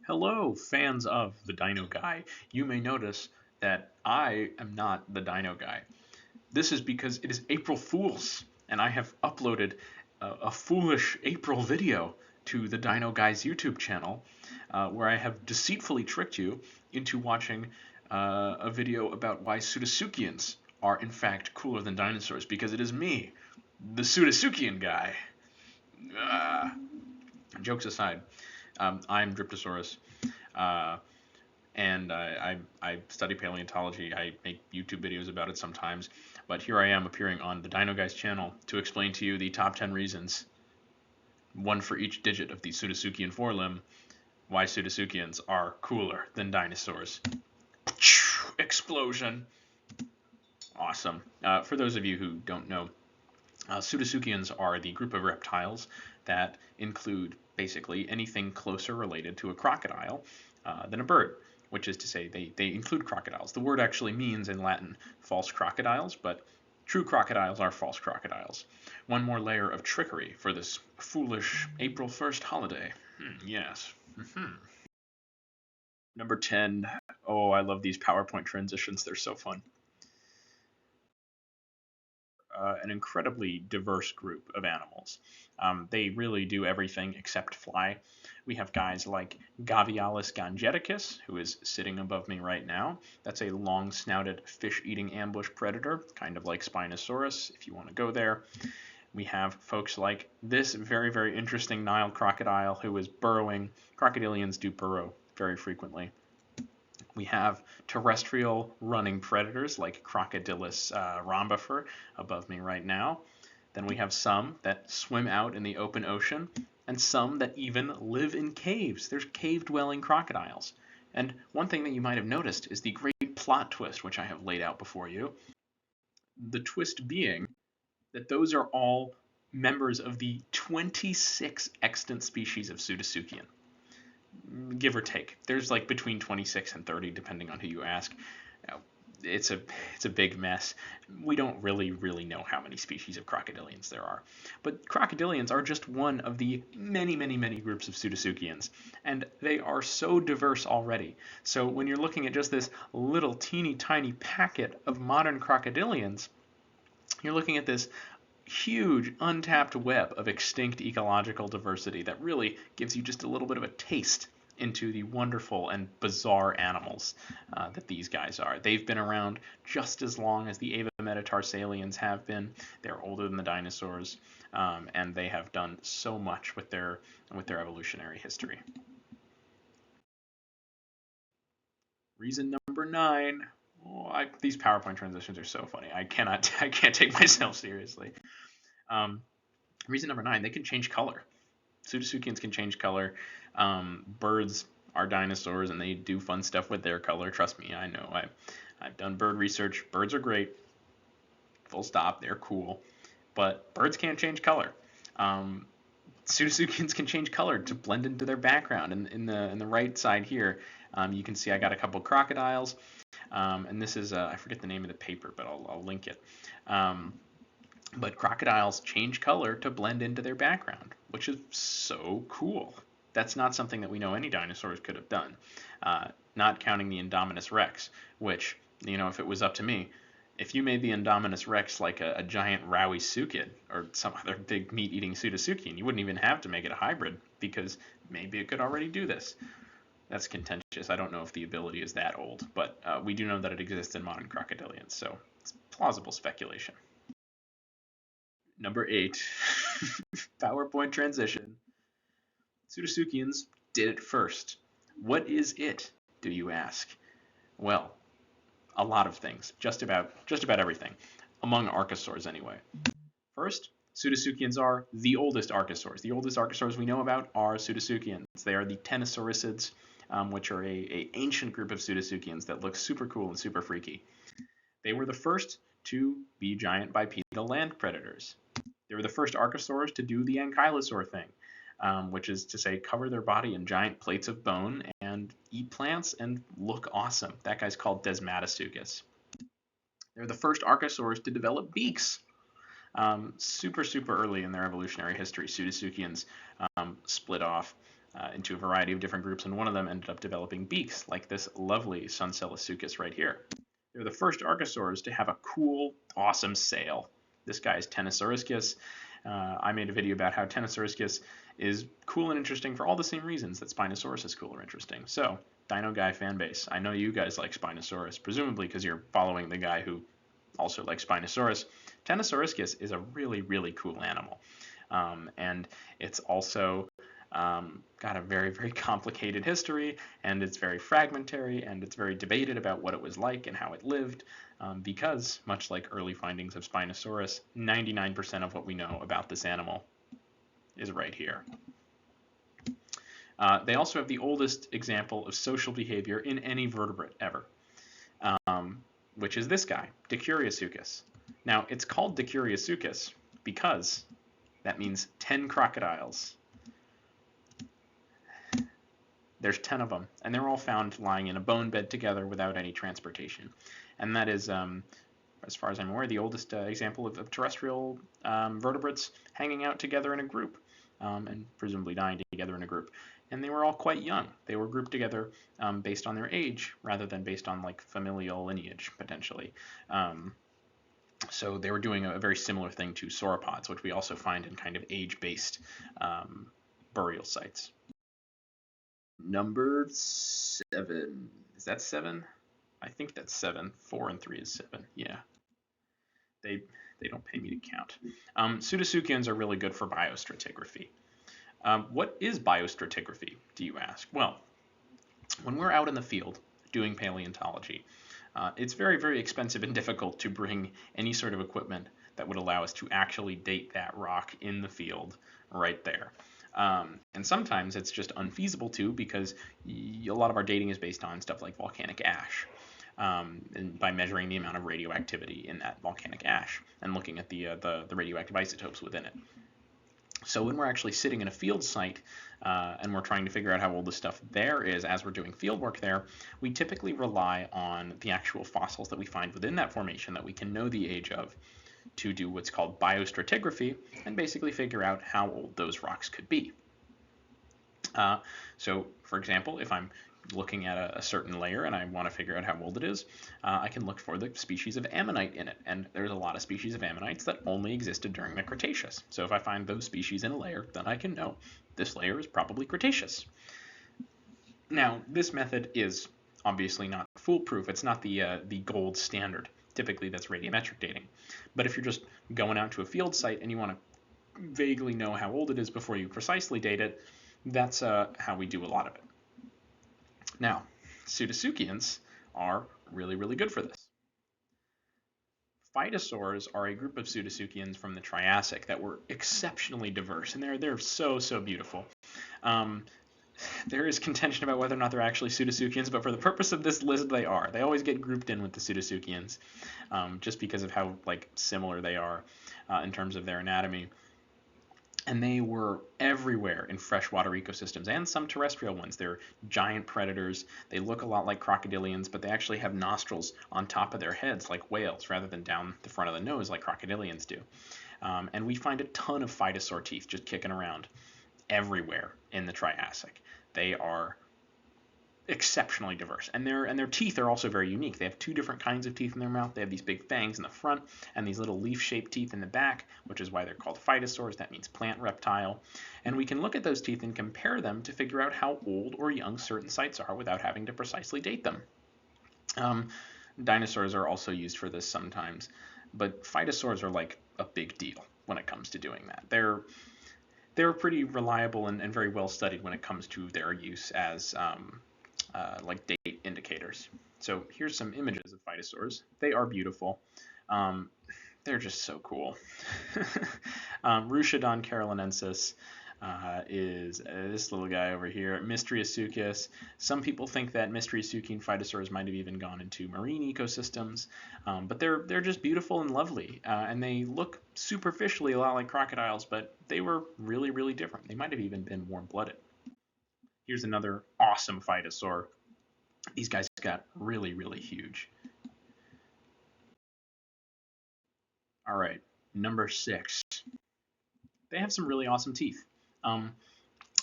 Hello, fans of the Dino Guy. You may notice that I am not the Dino Guy. This is because it is April Fool's, and I have uploaded a foolish April video to the Dino Guy's YouTube channel, where I have deceitfully tricked you into watching a video about why Pseudosuchians are in fact cooler than dinosaurs, because it is me, the Pseudosuchian guy. Uh, Jokes aside, I'm Dryptosaurus. Uh, and I study paleontology. I make YouTube videos about it sometimes, but here I am appearing on the Dino Guy's channel to explain to you the top 10 reasons, one for each digit of the Pseudosuchian forelimb, why Pseudosuchians are cooler than dinosaurs. Explosion. Awesome. For those of you who don't know, Pseudosuchians are the group of reptiles that include basically anything closer related to a crocodile than a bird, which is to say they include crocodiles. The word actually means in Latin false crocodiles, but true crocodiles are false crocodiles. One more layer of trickery for this foolish April 1st holiday. Yes. Number 10. Oh, I love these PowerPoint transitions. They're so fun. An incredibly diverse group of animals. They really do everything except fly. We have guys like Gavialis gangeticus, who is sitting above me right now. That's a long-snouted fish-eating ambush predator, kind of like Spinosaurus, if you want to go there. We have folks like this very, very interesting Nile crocodile who is burrowing. Crocodilians do burrow very frequently. We have terrestrial running predators like Crocodylus rhombifer above me right now. Then we have some that swim out in the open ocean, and some that even live in caves. There's cave-dwelling crocodiles. And one thing that you might have noticed is the great plot twist, which I have laid out before you. The twist being that those are all members of the 26 extant species of Pseudosuchian, give or take. There's like between 26 and 30, depending on who you ask. It's a big mess. We don't really know how many species of crocodilians there are. But crocodilians are just one of the many groups of Pseudosuchians, and they are so diverse already. So when you're looking at just this little teeny tiny packet of modern crocodilians, you're looking at this huge untapped web of extinct ecological diversity that really gives you just a little bit of a taste into the wonderful and bizarre animals that these guys are. They've been around just as long as the Avametatarsalia have been. They're older than the dinosaurs, and they have done so much with their evolutionary history. Reason number 9. Oh, these PowerPoint transitions are so funny. I can't take myself seriously. Reason number 9, they can change color. Pseudosuchians can change color. Birds are dinosaurs, and they do fun stuff with their color. Trust me, I know. I've done bird research. Birds are great. Full stop. They're cool. But birds can't change color. Pseudosuchians can change color to blend into their background. And in the right side here, you can see I got a couple crocodiles. And this is, I forget the name of the paper, but I'll link it. But crocodiles change color to blend into their background, which is so cool. That's not something that we know any dinosaurs could have done. Not counting the Indominus rex, which, if it was up to me, if you made the Indominus rex like a giant Rauisuchid or some other big meat-eating Pseudosuchian, you wouldn't even have to make it a hybrid, because maybe it could already do this. That's contentious. I don't know if the ability is that old, but we do know that it exists in modern crocodilians, so it's plausible speculation. Number 8, PowerPoint transition. Pseudosuchians did it first. What is it, do you ask? Well, a lot of things, just about everything, among archosaurs anyway. First, Pseudosuchians are the oldest archosaurs. The oldest archosaurs we know about are Pseudosuchians. They are the Tenosauricids, which are a ancient group of Pseudosuchians that look super cool and super freaky. They were the first to be giant bipedal land predators. They were the first archosaurs to do the ankylosaur thing, which is to say cover their body in giant plates of bone and eat plants and look awesome. That guy's called Desmatosuchus. They're the first archosaurs to develop beaks. Super early in their evolutionary history, Pseudosuchians split off into a variety of different groups, and one of them ended up developing beaks, like this lovely Suncelosuchus right here. They're the first archosaurs to have a cool, awesome sail. This guy is Dinosaurus. I made a video about how Dinosaurus is cool and interesting for all the same reasons that Spinosaurus is cool or interesting. So, Dino Guy fan base, I know you guys like Spinosaurus, presumably because you're following the guy who also likes Spinosaurus. Dinosaurus is a really, really cool animal. And it's also got a very, very complicated history, and it's very fragmentary, and it's very debated about what it was like and how it lived, because, much like early findings of Spinosaurus, 99% of what we know about this animal is right here. They also have the oldest example of social behavior in any vertebrate ever, which is this guy, Dicuriosuchus. Now, it's called Dicuriosuchus because that means 10 crocodiles. There's 10 of them, and they're all found lying in a bone bed together without any transportation. And that is, as far as I'm aware, the oldest example of terrestrial vertebrates hanging out together in a group, and presumably dying together in a group. And they were all quite young. They were grouped together based on their age rather than based on like familial lineage, potentially. So they were doing a very similar thing to sauropods, which we also find in kind of age-based burial sites. Number 7. Is that 7? I think that's 7. 4 and 3 is 7. Yeah. They don't pay me to count. Pseudosuchians are really good for biostratigraphy. What is biostratigraphy, do you ask? Well, when we're out in the field doing paleontology, it's very, very expensive and difficult to bring any sort of equipment that would allow us to actually date that rock in the field right there. And sometimes it's just unfeasible to, because a lot of our dating is based on stuff like volcanic ash, and by measuring the amount of radioactivity in that volcanic ash and looking at the radioactive isotopes within it. So when we're actually sitting in a field site and we're trying to figure out how old the stuff there is as we're doing field work there, we typically rely on the actual fossils that we find within that formation that we can know the age of, to do what's called biostratigraphy and basically figure out how old those rocks could be. So, for example, if I'm looking at a certain layer and I want to figure out how old it is, I can look for the species of ammonite in it. And there's a lot of species of ammonites that only existed during the Cretaceous. So if I find those species in a layer, then I can know this layer is probably Cretaceous. Now, this method is obviously not foolproof. It's not the gold standard. Typically, that's radiometric dating. But if you're just going out to a field site and you want to vaguely know how old it is before you precisely date it, that's how we do a lot of it. Now, Pseudosuchians are really, really good for this. Phytosaurs are a group of Pseudosuchians from the Triassic that were exceptionally diverse, and they're so, so beautiful. There is contention about whether or not they're actually Pseudosuchians, but for the purpose of this list, they are. They always get grouped in with the Pseudosuchians, just because of how similar they are in terms of their anatomy. And they were everywhere in freshwater ecosystems and some terrestrial ones. They're giant predators. They look a lot like crocodilians, but they actually have nostrils on top of their heads like whales rather than down the front of the nose like crocodilians do. And we find a ton of phytosaur teeth just kicking around everywhere in the Triassic. They are exceptionally diverse, and their teeth are also very unique. They have 2 different kinds of teeth in their mouth. They have these big fangs in the front and these little leaf-shaped teeth in the back, which is why they're called phytosaurs. That means plant reptile. And we can look at those teeth and compare them to figure out how old or young certain sites are without having to precisely date them. Dinosaurs are also used for this sometimes, but phytosaurs are like a big deal when it comes to doing that. They're pretty reliable and very well studied when it comes to their use as like date indicators. So here's some images of phytosaurs. They are beautiful. They're just so cool. Ruchodon carolinensis is this little guy over here, Mystriasuchus. Some people think that Mystriasuchian phytosaurs might have even gone into marine ecosystems, but they're just beautiful and lovely, and they look superficially a lot like crocodiles, but they were really, really different. They might have even been warm-blooded. Here's another awesome phytosaur. These guys got really, really huge. All right, number 6. They have some really awesome teeth.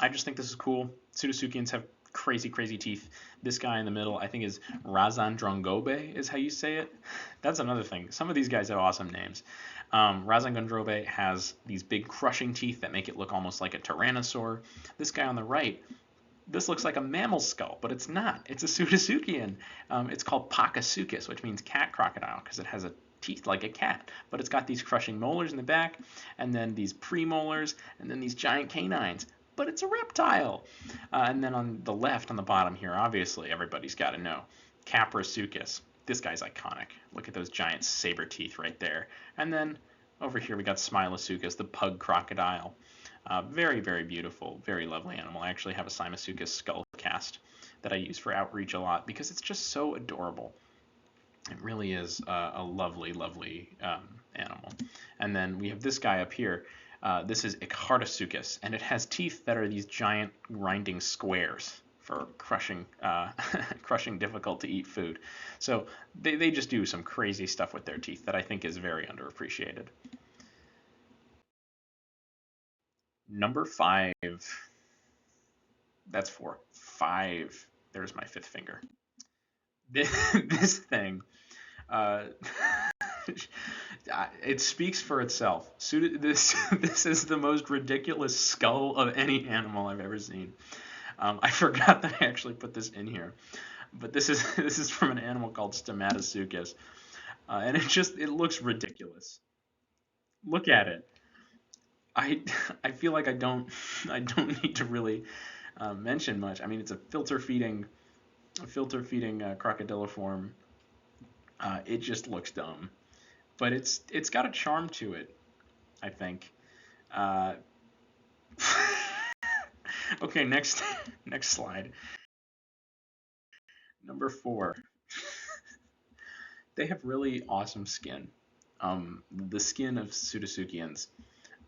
I just think this is cool. Pseudosuchians have crazy, crazy teeth. This guy in the middle, I think, is Razandrongobe, is how you say it. That's another thing. Some of these guys have awesome names. Razandrongobe has these big crushing teeth that make it look almost like a tyrannosaur. This guy on the right, this looks like a mammal skull, but it's not. It's a Pseudosuchian. It's called Pakasuchus, which means cat crocodile, because it has a teeth like a cat, but it's got these crushing molars in the back, and then these premolars, and then these giant canines. But it's a reptile. And then on the left, on the bottom here, obviously everybody's got to know, Caprasuchus. This guy's iconic. Look at those giant saber teeth right there. And then over here we got Smilasuchus, the pug crocodile. Very, very beautiful, very lovely animal. I actually have a Simasuchus skull cast that I use for outreach a lot because it's just so adorable. It really is a lovely, lovely animal. And then we have this guy up here. This is Ichardosuchus, and it has teeth that are these giant grinding squares for crushing, crushing difficult to eat food. So they just do some crazy stuff with their teeth that I think is very underappreciated. Number 5. That's 4. 5. There's my fifth finger. This thing, uh, it speaks for itself. This is the most ridiculous skull of any animal I've ever seen. I forgot that I actually put this in here, but this is from an animal called Stomatosuchus, and it looks ridiculous. Look at it. I I feel like I don't need to really mention much. I mean, it's a filter feeding crocodiliform. It just looks dumb, but it's got a charm to it, I think. Uh, okay, next next slide. Number 4. They have really awesome skin. The skin of Pseudosuchians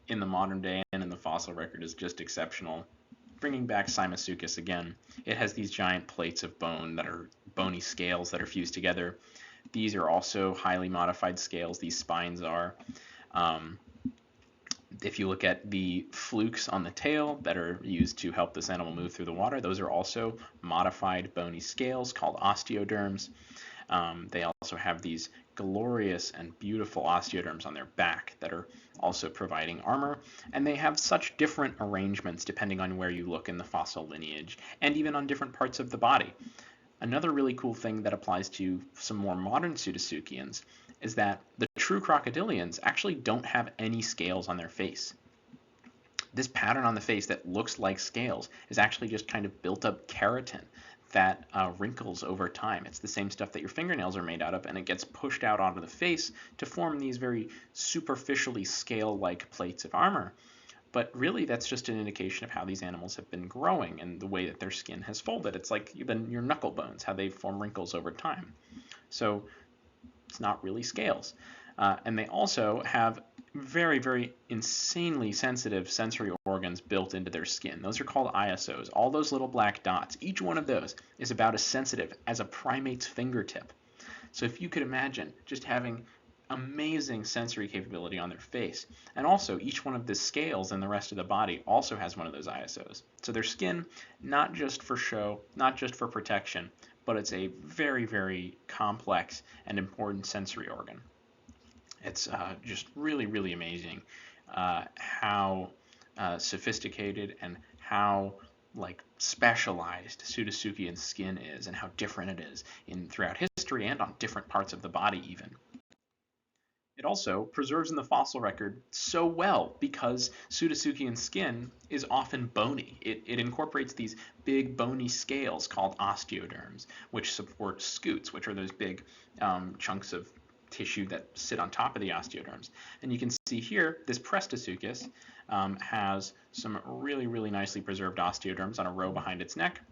in the modern day and in the fossil record is just exceptional. Bringing back Simasuchus again, it has these giant plates of bone that are bony scales that are fused together. These are also highly modified scales, these spines are. Um, if you look at the flukes on the tail that are used to help this animal move through the water, those are also modified bony scales called osteoderms. They also have these glorious and beautiful osteoderms on their back that are also providing armor, and they have such different arrangements depending on where you look in the fossil lineage, and even on different parts of the body. Another really cool thing that applies to some more modern Pseudosuchians is that the true crocodilians actually don't have any scales on their face. This pattern on the face that looks like scales is actually just kind of built up keratin that wrinkles over time. It's the same stuff that your fingernails are made out of, and it gets pushed out onto the face to form these very superficially scale-like plates of armor. But really, that's just an indication of how these animals have been growing and the way that their skin has folded. It's like even your knuckle bones, how they form wrinkles over time. So it's not really scales. And they also have very, very insanely sensitive sensory organs built into their skin. Those are called ISOs. All those little black dots, each one of those is about as sensitive as a primate's fingertip. So if you could imagine just having amazing sensory capability on their face. And also, each one of the scales in the rest of the body also has one of those ISOs. So their skin, not just for show, not just for protection, but it's a very, very complex and important sensory organ. It's just really, really amazing how sophisticated and how like specialized Pseudosuchian skin is, and how different it is throughout history and on different parts of the body even. It also preserves in the fossil record so well because Pseudosuchian skin is often bony. It incorporates these big bony scales called osteoderms, which support scutes, which are those big chunks of tissue that sit on top of the osteoderms. And you can see here, this Prestosuchus has some really, really nicely preserved osteoderms on a row behind its neck.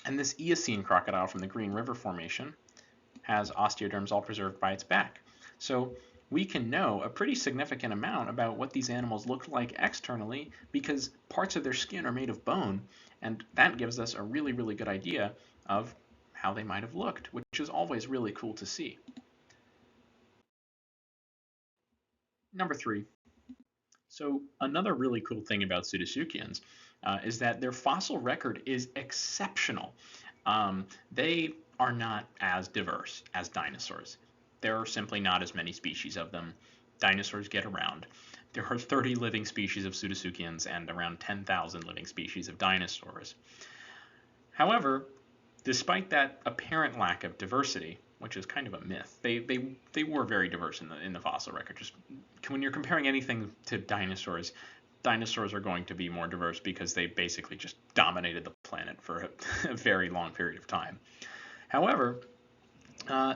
And this Eocene crocodile from the Green River Formation has osteoderms all preserved by its back. So we can know a pretty significant amount about what these animals look like externally because parts of their skin are made of bone, and that gives us a really, really good idea of how they might have looked, which is always really cool to see. Number 3. So another really cool thing about Pseudosuchians is that their fossil record is exceptional. They are not as diverse as dinosaurs. There are simply not as many species of them. Dinosaurs get around. There are 30 living species of Pseudosuchians and around 10,000 living species of dinosaurs. However, despite that apparent lack of diversity, which is kind of a myth, they were very diverse in the fossil record. Just when you're comparing anything to dinosaurs, dinosaurs are going to be more diverse because they basically just dominated the planet for a very long period of time. However,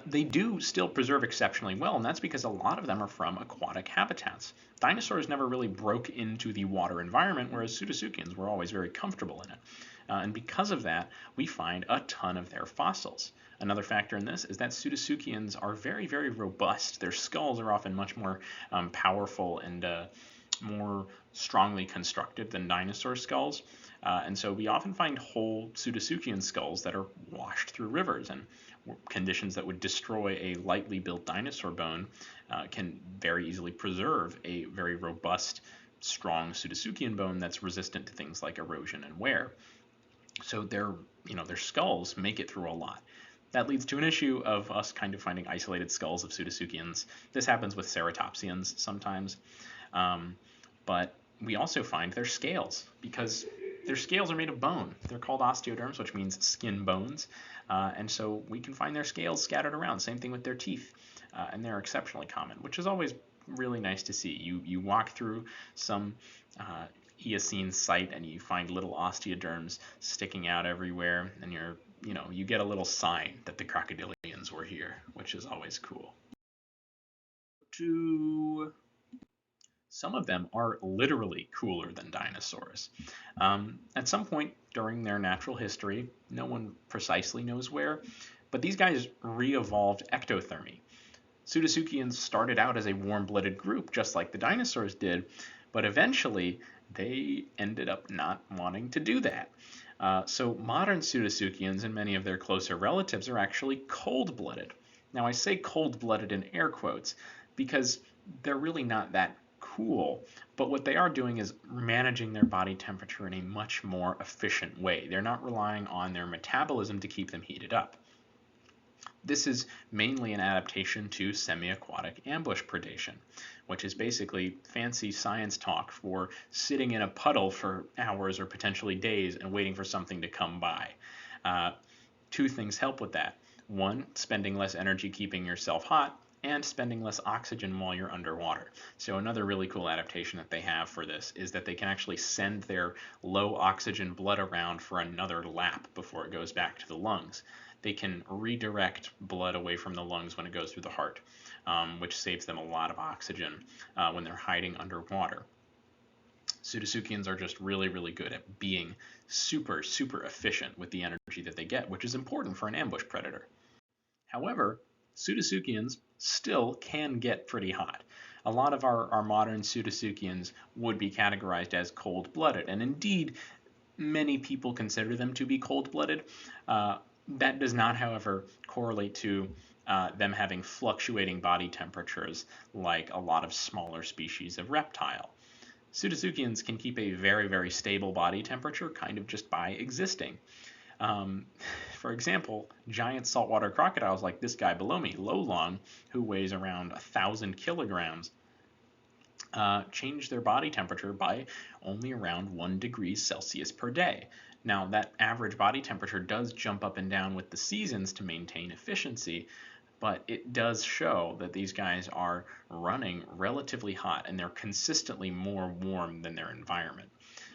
they do still preserve exceptionally well, and that's because a lot of them are from aquatic habitats. Dinosaurs never really broke into the water environment, whereas Pseudosuchians were always very comfortable in it. And because of that, we find a ton of their fossils. Another factor in this is that Pseudosuchians are very, very robust. Their skulls are often much more powerful and more strongly constructed than dinosaur skulls. And so we often find whole Pseudosuchian skulls that are washed through rivers, and conditions that would destroy a lightly built dinosaur bone can very easily preserve a very robust, strong Pseudosuchian bone that's resistant to things like erosion and wear. So their skulls make it through a lot. That leads to an issue of us kind of finding isolated skulls of Pseudosuchians. This happens with ceratopsians sometimes. But we also find their scales, because their scales are made of bone. They're called osteoderms, which means skin bones. And so we can find their scales scattered around. Same thing with their teeth. And they're exceptionally common, which is always really nice to see. You walk through some Eocene site and you find little osteoderms sticking out everywhere, and you get a little sign that the crocodilians were here, which is always cool. Some of them are literally cooler than dinosaurs. At some point during their natural history, no one precisely knows where, but these guys re-evolved ectothermy. Pseudosuchians started out as a warm-blooded group, just like the dinosaurs did, but eventually they ended up not wanting to do that. So modern Pseudosuchians and many of their closer relatives are actually cold-blooded. Now I say cold-blooded in air quotes because they're really not that cool, but what they are doing is managing their body temperature in a much more efficient way. They're not relying on their metabolism to keep them heated up. This is mainly an adaptation to semi-aquatic ambush predation, which is basically fancy science talk for sitting in a puddle for hours or potentially days and waiting for something to come by. Two things help with that. One, spending less energy keeping yourself hot, and spending less oxygen while you're underwater. So another really cool adaptation that they have for this is that they can actually send their low oxygen blood around for another lap before it goes back to the lungs. They can redirect blood away from the lungs when it goes through the heart, which saves them a lot of oxygen when they're hiding underwater. Pseudosuchians are just really, really good at being super, super efficient with the energy that they get, which is important for an ambush predator. However, Pseudosuchians still can get pretty hot. A lot of our modern Pseudosuchians would be categorized as cold-blooded, and indeed, many people consider them to be cold-blooded. That does not, however, correlate to them having fluctuating body temperatures like a lot of smaller species of reptile. Pseudosuchians can keep a very, very stable body temperature kind of just by existing. For example, giant saltwater crocodiles like this guy below me, Lolong, who weighs around 1,000 kilograms, change their body temperature by only around 1 degree Celsius per day. Now, that average body temperature does jump up and down with the seasons to maintain efficiency, but it does show that these guys are running relatively hot and they're consistently more warm than their environment,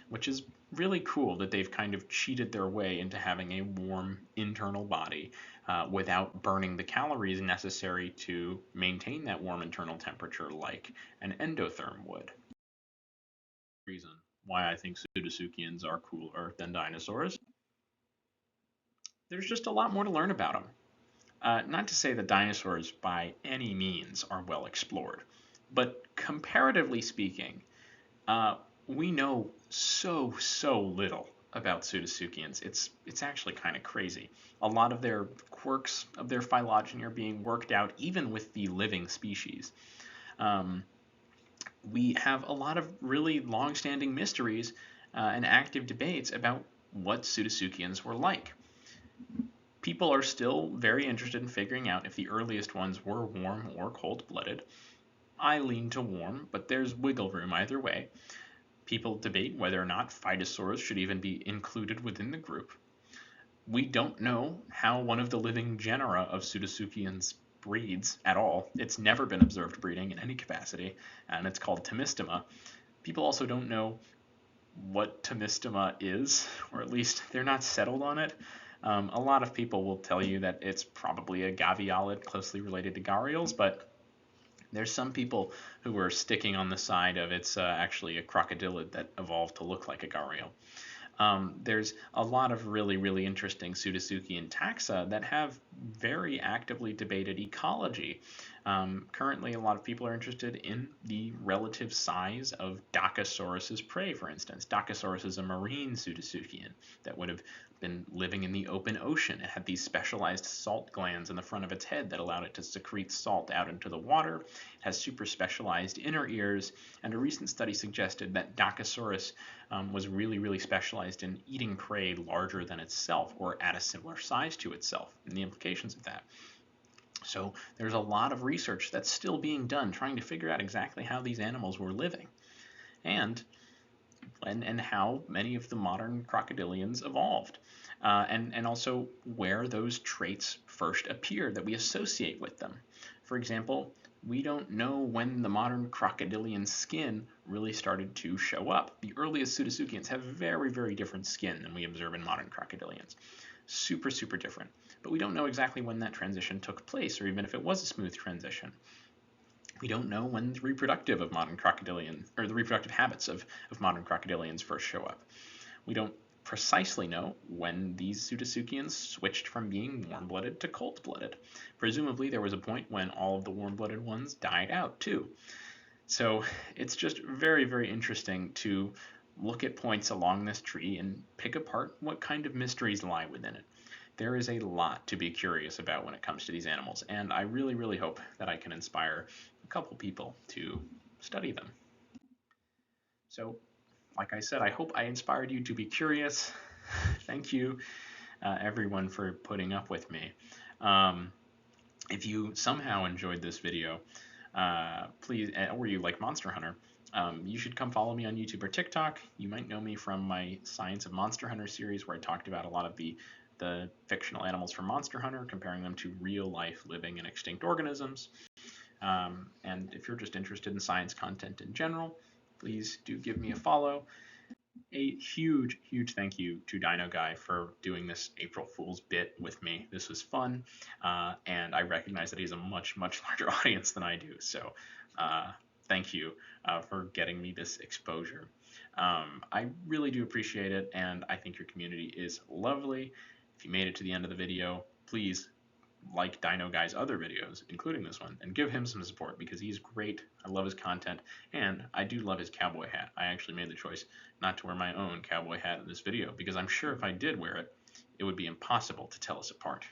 which is really cool that they've kind of cheated their way into having a warm internal body without burning the calories necessary to maintain that warm internal temperature like an endotherm would. Reason why I think Pseudosuchians are cooler than dinosaurs. There's just a lot more to learn about them. Not to say that dinosaurs by any means are well explored, but comparatively speaking, we know so little about Pseudosuchians. It's actually kind of crazy. A lot of their quirks of their phylogeny are being worked out even with the living species. We have a lot of really long-standing mysteries and active debates about what Pseudosuchians were like. People are still very interested in figuring out if the earliest ones were warm or cold-blooded. I lean to warm, but there's wiggle room either way. People debate whether or not Phytosaurs should even be included within the group. We don't know how one of the living genera of Pseudosuchians breeds at all. It's never been observed breeding in any capacity, and it's called Themistoma. People also don't know what Themistoma is, or at least they're not settled on it. A lot of people will tell you that it's probably a gavialid closely related to gharials, but there's some people who are sticking on the side of it's actually a crocodilid that evolved to look like a gharial. There's a lot of really, really interesting Pseudosuchian taxa that have very actively debated ecology. Currently, a lot of people are interested in the relative size of Dinosaurus's prey, for instance. Dinosaurus is a marine Pseudosuchian that would have been living in the open ocean. It had these specialized salt glands in the front of its head that allowed it to secrete salt out into the water. It has super specialized inner ears, and a recent study suggested that Dinosaurus was really, really specialized in eating prey larger than itself or at a similar size to itself, and the implications of that. So there's a lot of research that's still being done trying to figure out exactly how these animals were living and how many of the modern crocodilians evolved, and also where those traits first appear that we associate with them. For example, we don't know when the modern crocodilian skin really started to show up. The earliest Pseudosuchians have very, very different skin than we observe in modern crocodilians. Super, super different. But we don't know exactly when that transition took place, or even if it was a smooth transition. We don't know when the reproductive of modern crocodilian, or the reproductive habits of modern crocodilians first show up. We don't precisely know when these Pseudosuchians switched from being warm-blooded to cold-blooded. Presumably there was a point when all of the warm-blooded ones died out too. So it's just very, very interesting to look at points along this tree and pick apart what kind of mysteries lie within it. There is a lot to be curious about when it comes to these animals, and I really, really hope that I can inspire a couple people to study them. So, like I said, I hope I inspired you to be curious. Thank you, everyone, for putting up with me. If you somehow enjoyed this video, please, or you like Monster Hunter, you should come follow me on YouTube or TikTok. You might know me from my Science of Monster Hunter series, where I talked about a lot of the fictional animals from Monster Hunter, comparing them to real-life living and extinct organisms. And if you're just interested in science content in general, please do give me a follow. A huge, huge thank you to Dino Guy for doing this April Fool's bit with me. This was fun, and I recognize that he's a much, much larger audience than I do, so thank you for getting me this exposure. I really do appreciate it, and I think your community is lovely. If you made it to the end of the video, please like Dino Guy's other videos, including this one, and give him some support because he's great. I love his content, and I do love his cowboy hat. I actually made the choice not to wear my own cowboy hat in this video because I'm sure if I did wear it, it would be impossible to tell us apart.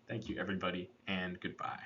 Thank you, everybody, and goodbye.